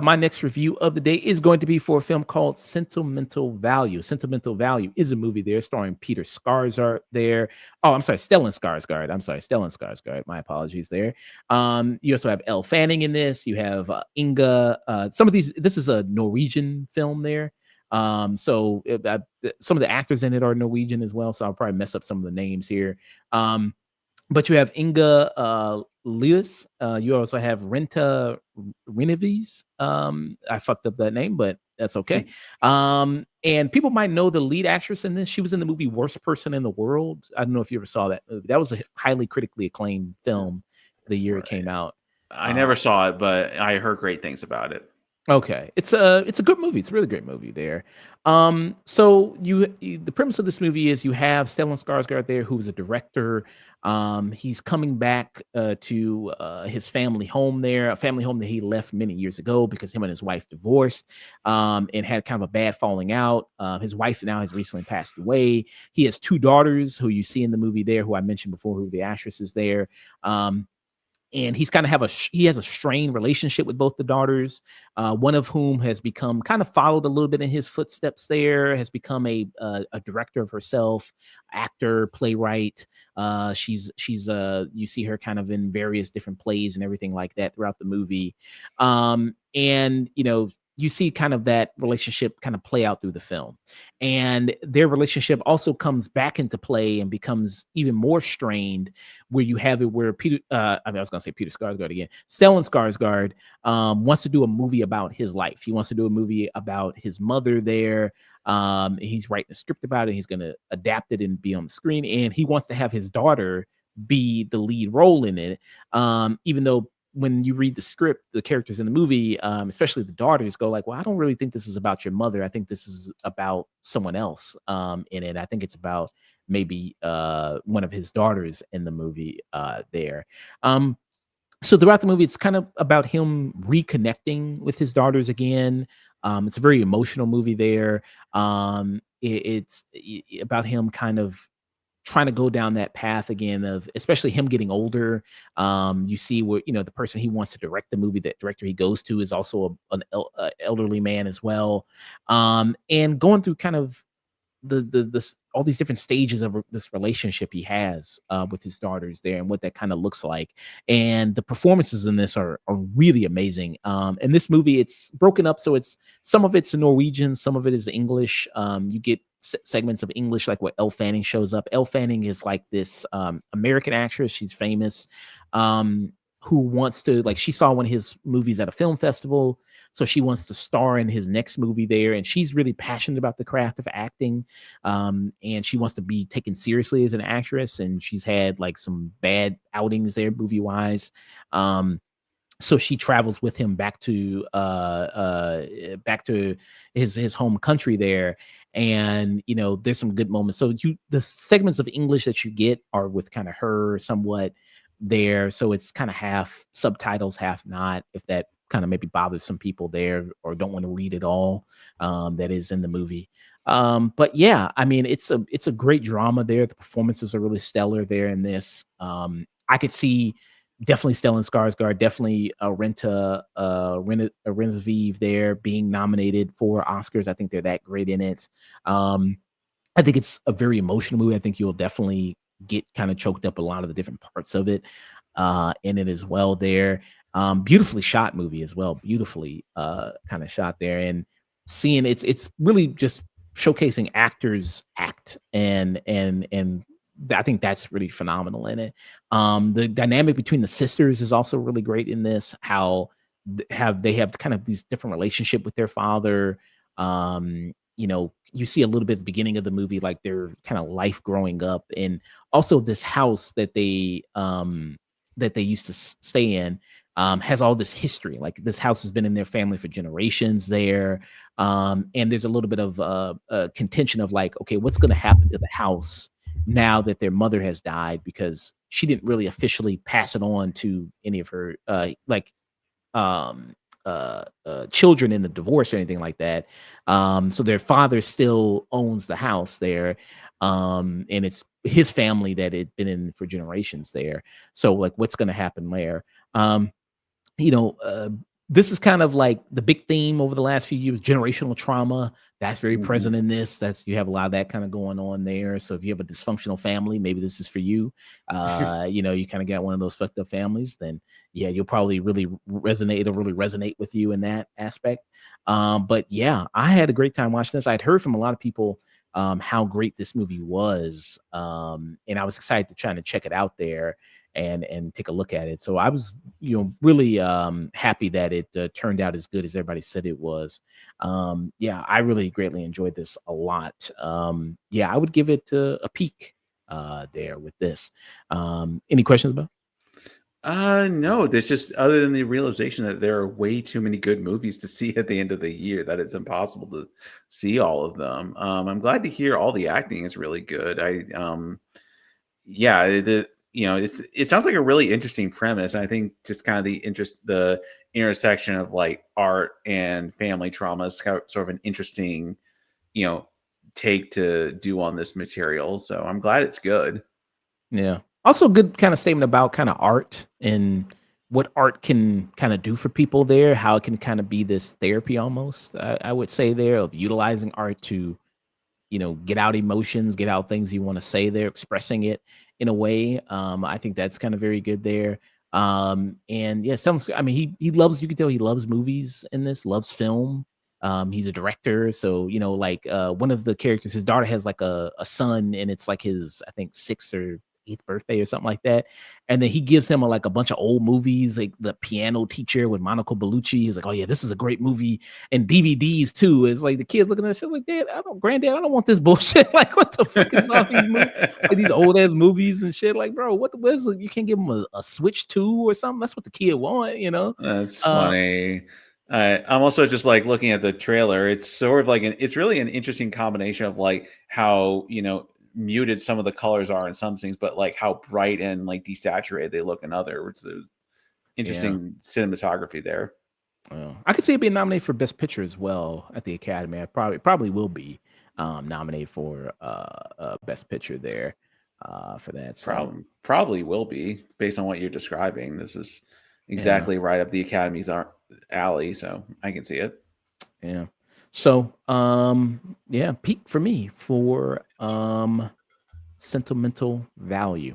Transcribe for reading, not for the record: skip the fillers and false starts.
My next review of the day is going to be for a film called Sentimental Value. Sentimental Value is a movie there starring Peter Skarsgård there. Oh, I'm sorry, Stellan Skarsgård. I'm sorry, Stellan Skarsgård. My apologies there. You also have Elle Fanning in this. You have Inga. Some of these. This is a Norwegian film there. Some of the actors in it are Norwegian as well. So I'll probably mess up some of the names here. Um, but you have Inga Lewis. You also have Renta Renevies. I fucked up that name, but that's okay. And people might know the lead actress in this. She was in the movie Worst Person in the World. I don't know if you ever saw that movie. That was a highly critically acclaimed film the year it Right. came out. I never saw it, but I heard great things about it. Okay. It's a good movie. It's a really great movie there. The premise of this movie is you have Stellan Skarsgård there, who is a director. He's coming back to his family home there, a family home that he left many years ago because him and his wife divorced and had kind of a bad falling out. His wife now has recently passed away. He has two daughters who you see in the movie there, who I mentioned before, who the actress is there. And he's kind of he has a strained relationship with both the daughters, one of whom has become kind of followed a little bit in his footsteps there, has become a director of herself, actor, playwright. She's you see her kind of in various different plays and everything like that throughout the movie. And you see kind of that relationship kind of play out through the film, and their relationship also comes back into play and becomes even more strained, where you have it where I was going to say Peter Skarsgård again. Stellan Skarsgård wants to do a movie about his life. He wants to do a movie about his mother there. He's writing a script about it. He's going to adapt it and be on the screen, and he wants to have his daughter be the lead role in it. Even though when you read the script, the characters in the movie, especially the daughters, go like, well, I don't really think this is about your mother. I think this is about someone else in it. I think it's about maybe one of his daughters in the movie there. So throughout the movie, it's kind of about him reconnecting with his daughters again. It's a very emotional movie there. It's about him kind of trying to go down that path again of especially him getting older. You see where, the person he wants to direct the movie, that director he goes to is also an elderly man as well. And going through kind of all these different stages of this relationship he has with his daughters there and what that kind of looks like. And the performances in this are really amazing. And this movie, it's broken up. So some of it's Norwegian, some of it is English. You get segments of English, like where Elle Fanning shows up. Elle Fanning is like this American actress. She's famous, who wants to, like, she saw one of his movies at a film festival, so she wants to star in his next movie there. And she's really passionate about the craft of acting, and she wants to be taken seriously as an actress. And she's had like some bad outings there, movie wise. So she travels with him back to his home country there. And there's some good moments. So the segments of English that you get are with kind of her somewhat there. So it's kind of half subtitles, half not, if that kind of maybe bothers some people there or don't want to read it all, that is in the movie. But yeah, I mean, it's a great drama there. The performances are really stellar there in this. I could see definitely Stellan Skarsgård, definitely Rennevive there being nominated for Oscars. I think they're that great in it. I think it's a very emotional movie. I think you'll definitely get kind of choked up a lot of the different parts of it in it as well there. Beautifully shot movie as well. Beautifully kind of shot there. And seeing it's really just showcasing actors act, and I think that's really phenomenal in it. The dynamic between the sisters is also really great in this. How they have kind of these different relationship with their father. You see a little bit at the beginning of the movie, like their kind of life growing up, and also this house that they used to stay in has all this history. Like this house has been in their family for generations there. And there's a little bit of contention of like, okay, what's going to happen to the house now that their mother has died, because she didn't really officially pass it on to any of her children in the divorce or anything like that. So their father still owns the house there, and it's his family that had been in for generations there. So like, what's going to happen there? Um, you know, this is kind of like the big theme over the last few years, generational trauma. That's very Mhm. present in this. That's you have a lot of that kind of going on there. So if you have a dysfunctional family, maybe this is for you. You kind of got one of those fucked up families, then yeah, you'll probably really resonate. It'll really resonate with you in that aspect. But yeah, I had a great time watching this. I'd heard from a lot of people how great this movie was. And I was excited to try to check it out there and take a look at it. So I was, really happy that it turned out as good as everybody said it was. Yeah, I really greatly enjoyed this a lot. Yeah, I would give it a peak there with this. Any questions about? No, there's just other than the realization that there are way too many good movies to see at the end of the year that it's impossible to see all of them. I'm glad to hear all the acting is really good. Yeah, it sounds like a really interesting premise. I think just kind of the intersection of like art and family trauma is sort of an interesting, you know, take to do on this material. So I'm glad it's good. Yeah. Also, good kind of statement about kind of art and what art can kind of do for people there, how it can kind of be this therapy almost. I would say there of utilizing art to get out emotions, get out things you want to say there, expressing it in a way. I think that's kind of very good there. And yeah, sounds. I mean, he loves. You can tell he loves movies in this. Loves film. He's a director, so like one of the characters, his daughter has like a son, and it's like his I think sixth or eighth birthday or something like that. And then he gives him like a bunch of old movies, like The Piano Teacher with Monica Bellucci. He's like, oh yeah, this is a great movie, and DVDs too. It's like the kids looking at that shit like, Dad, Granddad, I don't want this bullshit. Like, what the fuck is all these movies? Like these old ass movies and shit. Like, bro, what is it? You can't give them a Switch 2 or something. That's what the kid want. That's Uh, funny. I'm also just like looking at the trailer. It's sort of like it's really an interesting combination of like how muted some of the colors are in some things, but like how bright and like desaturated they look in other. It's yeah. interesting cinematography there. Well, I could see it being nominated for Best Picture as well at the Academy. I probably will be nominated for Best Picture there for that. So Probably will be based on what you're describing. This is yeah, exactly right up the Academy's alley, so I can see it. yeah. So yeah, peak for me for Sentimental Value.